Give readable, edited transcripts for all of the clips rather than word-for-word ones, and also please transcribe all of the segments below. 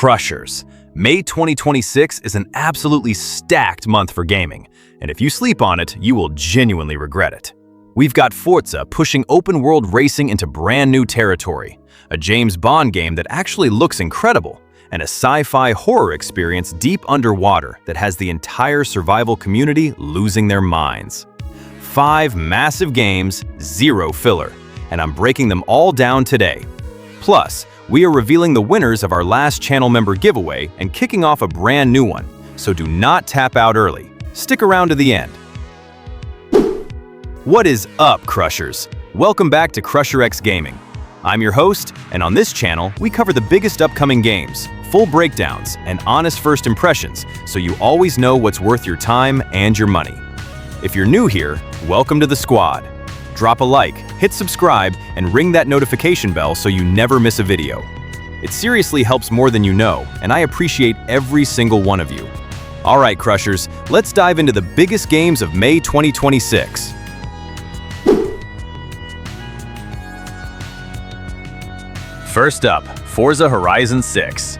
Crushers. May 2026 is an absolutely stacked month for gaming, and if you sleep on it, you will genuinely regret it. We've got Forza pushing open-world racing into brand new territory, a James Bond game that actually looks incredible, and a sci-fi horror experience deep underwater that has the entire survival community losing their minds. 5 massive games, 0 filler, and I'm breaking them all down today. Plus, we are revealing the winners of our last channel member giveaway and kicking off a brand new one, so do not tap out early. Stick around to the end. What is up, Crushers? Welcome back to CrusherXGaming. I'm your host, and on this channel, we cover the biggest upcoming games, full breakdowns, and honest first impressions, so you always know what's worth your time and your money. If you're new here, welcome to the squad. Drop a like, hit subscribe, and ring that notification bell so you never miss a video. It seriously helps more than you know, and I appreciate every single one of you. All right, Crushers, let's dive into the biggest games of May 2026. First up, Forza Horizon 6.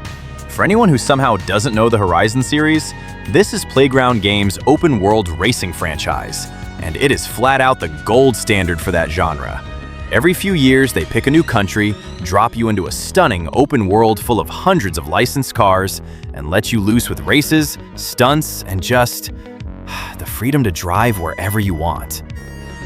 For anyone who somehow doesn't know the Horizon series, this is Playground Games' open-world racing franchise, and it is flat out the gold standard for that genre. Every few years, they pick a new country, drop you into a stunning open world full of hundreds of licensed cars, and let you loose with races, stunts, and just the freedom to drive wherever you want.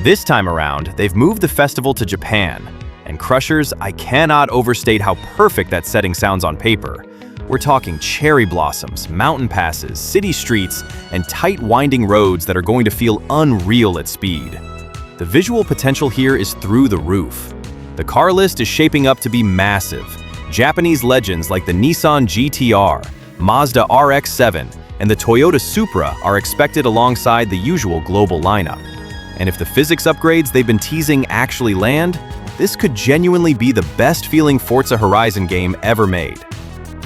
This time around, they've moved the festival to Japan, and Crushers, I cannot overstate how perfect that setting sounds on paper. We're talking cherry blossoms, mountain passes, city streets, and tight winding roads that are going to feel unreal at speed. The visual potential here is through the roof. The car list is shaping up to be massive. Japanese legends like the Nissan GT-R, Mazda RX-7, and the Toyota Supra are expected alongside the usual global lineup. And if the physics upgrades they've been teasing actually land, this could genuinely be the best-feeling Forza Horizon game ever made.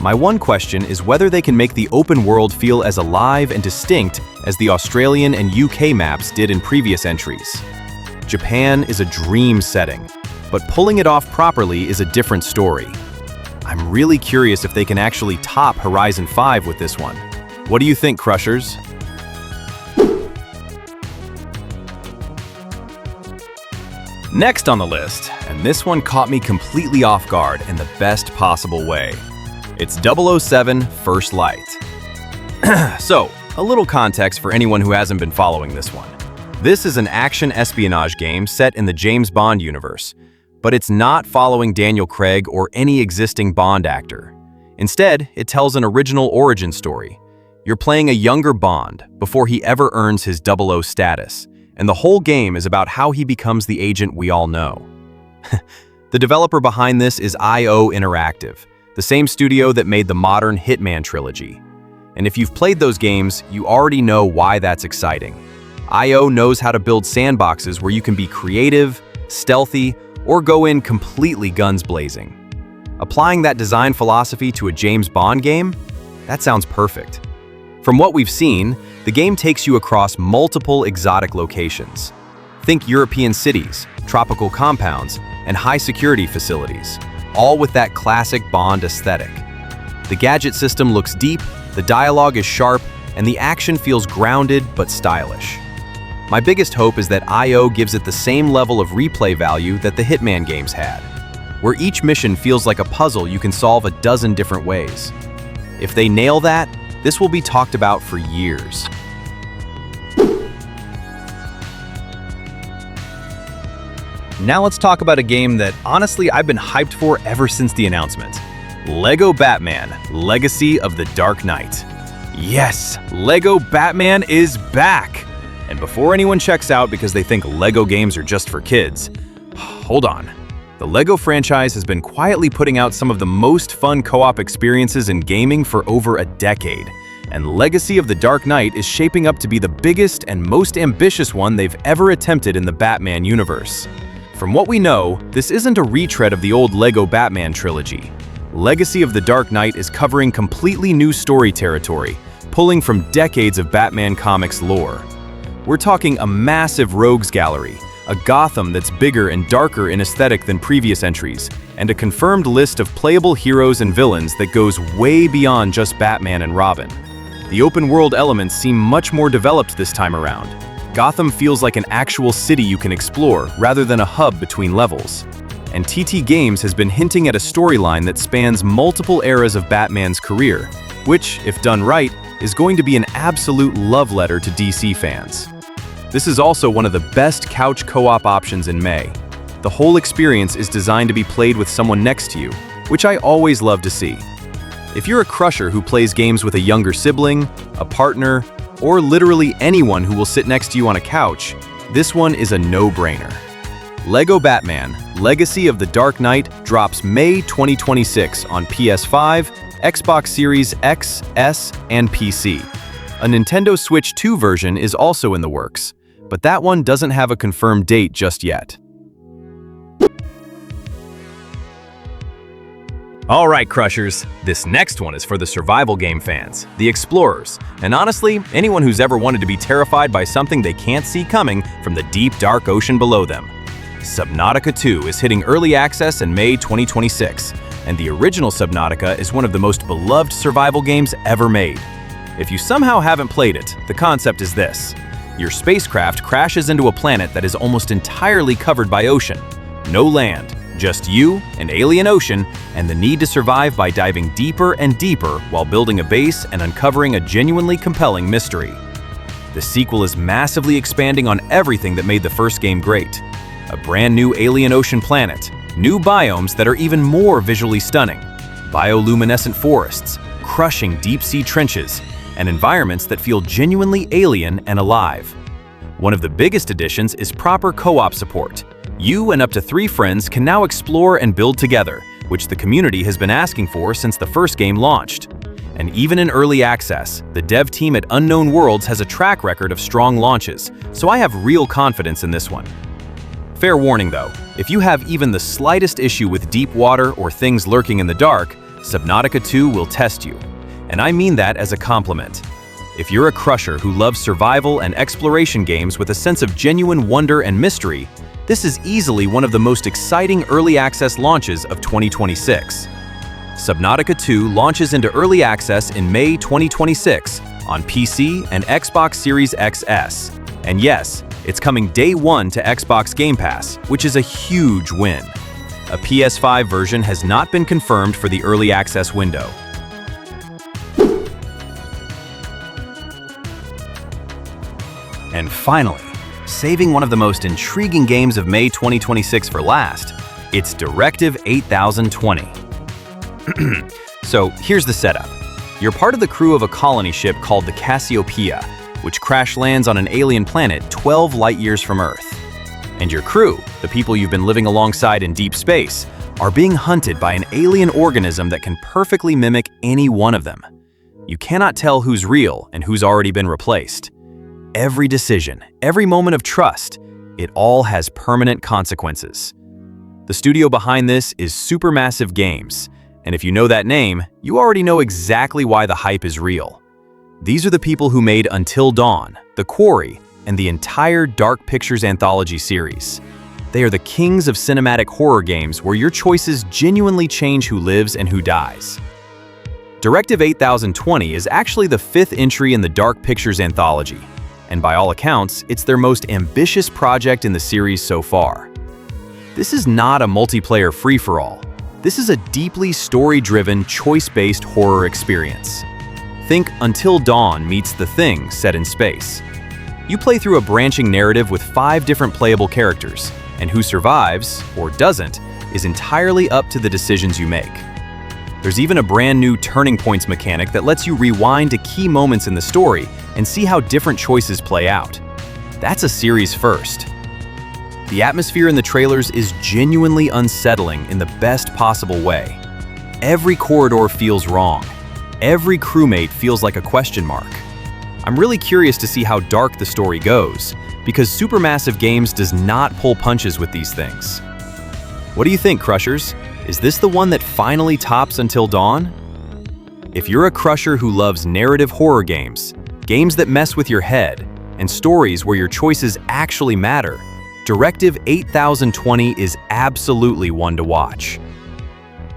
My one question is whether they can make the open world feel as alive and distinct as the Australian and UK maps did in previous entries. Japan is a dream setting, but pulling it off properly is a different story. I'm really curious if they can actually top Horizon 5 with this one. What do you think, Crushers? Next on the list, and this one caught me completely off guard in the best possible way. It's 007 First Light. So, a little context for anyone who hasn't been following this one. This is an action espionage game set in the James Bond universe, but it's not following Daniel Craig or any existing Bond actor. Instead, it tells an original origin story. You're playing a younger Bond before he ever earns his 00 status, and the whole game is about how he becomes the agent we all know. The developer behind this is IO Interactive, the same studio that made the modern Hitman trilogy. And if you've played those games, you already know why that's exciting. IO knows how to build sandboxes where you can be creative, stealthy, or go in completely guns blazing. Applying that design philosophy to a James Bond game? That sounds perfect. From what we've seen, the game takes you across multiple exotic locations. Think European cities, tropical compounds, and high-security facilities, all with that classic Bond aesthetic. The gadget system looks deep, the dialogue is sharp, and the action feels grounded but stylish. My biggest hope is that IO gives it the same level of replay value that the Hitman games had, where each mission feels like a puzzle you can solve a dozen different ways. If they nail that, this will be talked about for years. Now let's talk about a game that, honestly, I've been hyped for ever since the announcement. LEGO Batman: Legacy of the Dark Knight. Yes, LEGO Batman is back! And before anyone checks out because they think LEGO games are just for kids, hold on. The LEGO franchise has been quietly putting out some of the most fun co-op experiences in gaming for over a decade, and Legacy of the Dark Knight is shaping up to be the biggest and most ambitious one they've ever attempted in the Batman universe. From what we know, this isn't a retread of the old LEGO Batman trilogy. Legacy of the Dark Knight is covering completely new story territory, pulling from decades of Batman comics lore. We're talking a massive rogues gallery, a Gotham that's bigger and darker in aesthetic than previous entries, and a confirmed list of playable heroes and villains that goes way beyond just Batman and Robin. The open-world elements seem much more developed this time around. Gotham feels like an actual city you can explore, rather than a hub between levels. And TT Games has been hinting at a storyline that spans multiple eras of Batman's career, which, if done right, is going to be an absolute love letter to DC fans. This is also one of the best couch co-op options in May. The whole experience is designed to be played with someone next to you, which I always love to see. If you're a crusher who plays games with a younger sibling, a partner, or literally anyone who will sit next to you on a couch, this one is a no-brainer. LEGO Batman: Legacy of the Dark Knight drops May 2026 on PS5, Xbox Series X, S, and PC. A Nintendo Switch 2 version is also in the works, but that one doesn't have a confirmed date just yet. Alright, Crushers, this next one is for the survival game fans, the explorers, and honestly, anyone who's ever wanted to be terrified by something they can't see coming from the deep, dark ocean below them. Subnautica 2 is hitting early access in May 2026, and the original Subnautica is one of the most beloved survival games ever made. If you somehow haven't played it, the concept is this. Your spacecraft crashes into a planet that is almost entirely covered by ocean. No land, just you, an alien ocean, and the need to survive by diving deeper and deeper while building a base and uncovering a genuinely compelling mystery. The sequel is massively expanding on everything that made the first game great. A brand new alien ocean planet, new biomes that are even more visually stunning, bioluminescent forests, crushing deep-sea trenches, and environments that feel genuinely alien and alive. One of the biggest additions is proper co-op support. You and up to 3 friends can now explore and build together, which the community has been asking for since the first game launched. And even in early access, the dev team at Unknown Worlds has a track record of strong launches, so I have real confidence in this one. Fair warning though, if you have even the slightest issue with deep water or things lurking in the dark, Subnautica 2 will test you. And I mean that as a compliment. If you're a crusher who loves survival and exploration games with a sense of genuine wonder and mystery, this is easily one of the most exciting early access launches of 2026. Subnautica 2 launches into early access in May 2026 on PC and Xbox Series XS. And yes, it's coming day one to Xbox Game Pass, which is a huge win. A PS5 version has not been confirmed for the early access window. And finally, saving one of the most intriguing games of May 2026 for last, it's Directive 8020. So here's the setup. You're part of the crew of a colony ship called the Cassiopeia, which crash lands on an alien planet 12 light-years from Earth. And your crew, the people you've been living alongside in deep space, are being hunted by an alien organism that can perfectly mimic any one of them. You cannot tell who's real and who's already been replaced. Every decision, every moment of trust, it all has permanent consequences. The studio behind this is Supermassive Games, and if you know that name, you already know exactly why the hype is real. These are the people who made Until Dawn, The Quarry, and the entire Dark Pictures anthology series. They are the kings of cinematic horror games where your choices genuinely change who lives and who dies. Directive 8020 is actually the 5th entry in the Dark Pictures anthology, and by all accounts, it's their most ambitious project in the series so far. This is not a multiplayer free-for-all. This is a deeply story-driven, choice-based horror experience. Think Until Dawn meets The Thing set in space. You play through a branching narrative with 5 different playable characters, and who survives, or doesn't, is entirely up to the decisions you make. There's even a brand new turning points mechanic that lets you rewind to key moments in the story and see how different choices play out. That's a series first. The atmosphere in the trailers is genuinely unsettling in the best possible way. Every corridor feels wrong. Every crewmate feels like a question mark. I'm really curious to see how dark the story goes, because Supermassive Games does not pull punches with these things. What do you think, Crushers? Is this the one that finally tops Until Dawn? If you're a crusher who loves narrative horror games, games that mess with your head, and stories where your choices actually matter, Directive 8020 is absolutely one to watch.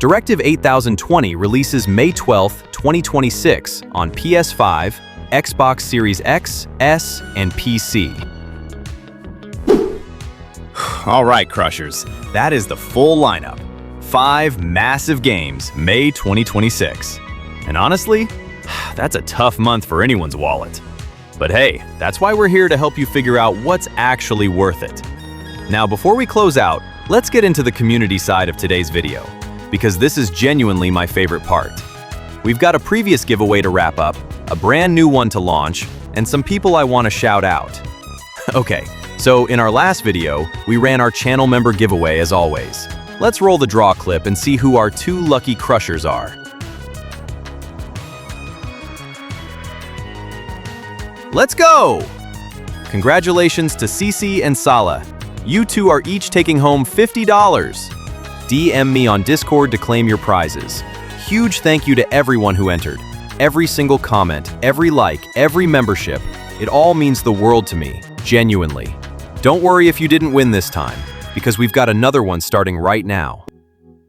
Directive 8020 releases May 12, 2026 on PS5, Xbox Series X, S, and PC. All right, Crushers, that is the full lineup. 5 massive games, May 2026. And honestly, that's a tough month for anyone's wallet. But hey, that's why we're here to help you figure out what's actually worth it. Now, before we close out, let's get into the community side of today's video, because this is genuinely my favorite part. We've got a previous giveaway to wrap up, a brand new one to launch, and some people I want to shout out. Okay, so in our last video, we ran our channel member giveaway as always. Let's roll the draw clip and see who our 2 lucky Crushers are. Let's go! Congratulations to Cece and Sala. You 2 are each taking home $50. DM me on Discord to claim your prizes. Huge thank you to everyone who entered. Every single comment, every like, every membership, it all means the world to me, genuinely. Don't worry if you didn't win this time, because we've got another one starting right now.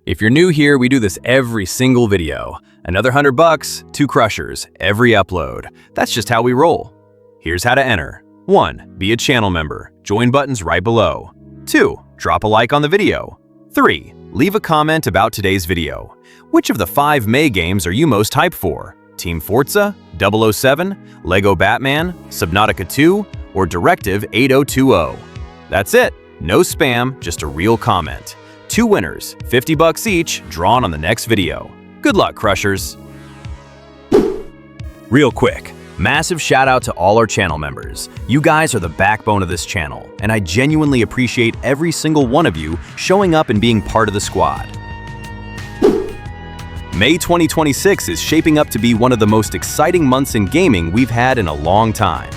If you're new here, we do this every single video. Another $100, 2 Crushers, every upload. That's just how we roll. Here's how to enter. 1. Be a channel member. Join buttons right below. 2. Drop a like on the video. 3. Leave a comment about today's video. Which of the 5 May games are you most hyped for? Team Forza, 007, Lego Batman, Subnautica 2, or Directive 8020? That's it. No spam, just a real comment. 2 winners, $50 each, drawn on the next video. Good luck, Crushers! Real quick, massive shout out to all our channel members. You guys are the backbone of this channel, and I genuinely appreciate every single one of you showing up and being part of the squad. May 2026 is shaping up to be one of the most exciting months in gaming we've had in a long time.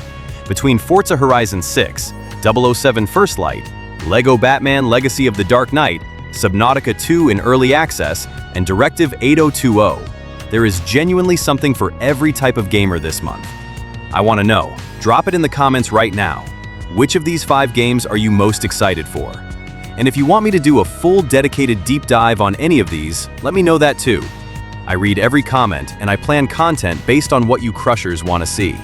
Between Forza Horizon 6, 007 First Light, Lego Batman Legacy of the Dark Knight, Subnautica 2 in Early Access, and Directive 8020, there is genuinely something for every type of gamer this month. I want to know, drop it in the comments right now. Which of these 5 games are you most excited for? And if you want me to do a full dedicated deep dive on any of these, let me know that too. I read every comment and I plan content based on what you Crushers want to see.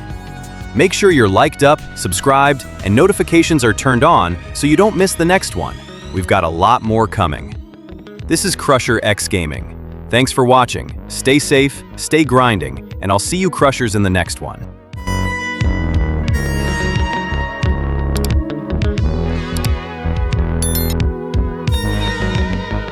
Make sure you're liked up, subscribed, and notifications are turned on so you don't miss the next one. We've got a lot more coming. This is CrusherXGaming. Thanks for watching, stay safe, stay grinding, and I'll see you Crushers in the next one.